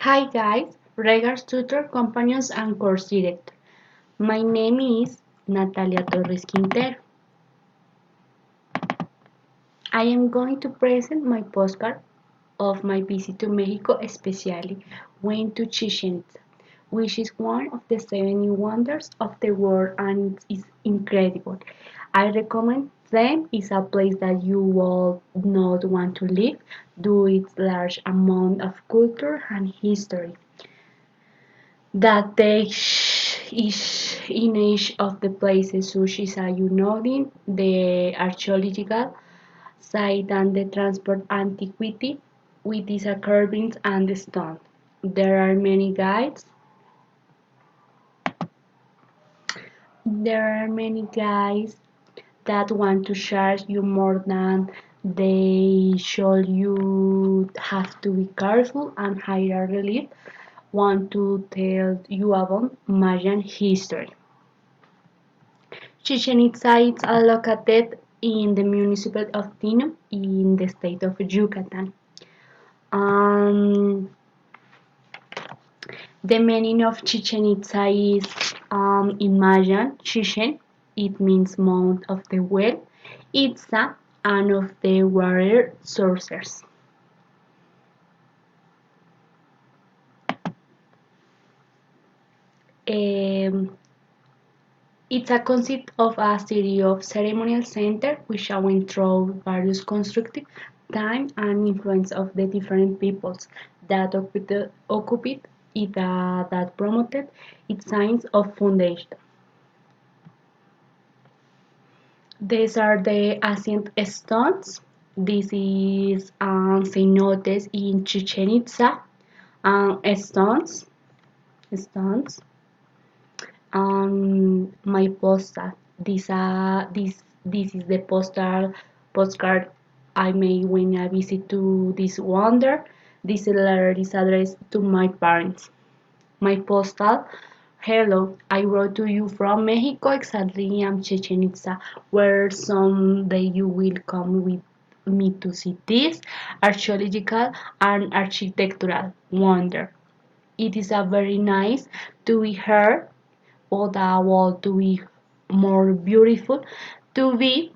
Hi guys, regards tutor, companions and course director. My name is Natalia Torres Quintero. I am going to present my postcard of my visit to Mexico, especially went to Chichen Itza, which is one of the 7 wonders of the world and it's incredible. I recommend them. It's a place that you will not want to live due to its large amount of culture and history that takes in each of the places such as you noting the archaeological site and the transport antiquity with its carvings and the stone. There are many guides. There are many guys that want to charge you more than they should. You have to be careful and higher relief want to tell you about Mayan history. Chichen Itza is located in the municipality of Tino in the state of Yucatan. Um, the meaning of Chichen Itza is in Mayan, Chichen, it means mount of the well, Itza, and of the water sources. Um, It's a concept of a series of ceremonial centers which went through various constructive time and influence of the different peoples that occupied it that promoted its signs of foundation. These are the ancient stones. This is cenotes in Chichen Itza. Stones, stones. My postal. This is the postcard I made when I visit to this wonder. This letter is addressed to my parents. My postal. Hello, I wrote to you from Mexico, exactly in Chichen Itza, where someday you will come with me to see this archaeological and architectural wonder. It is a very nice to be here for the world to be more beautiful, to be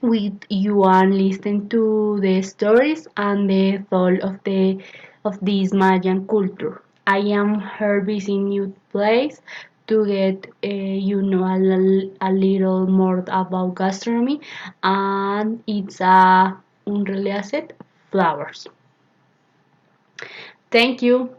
with you and listen to the stories and the thought of this Mayan culture. I am here visiting new place to get a little more about gastronomy and it's a unreleased flowers. Thank you.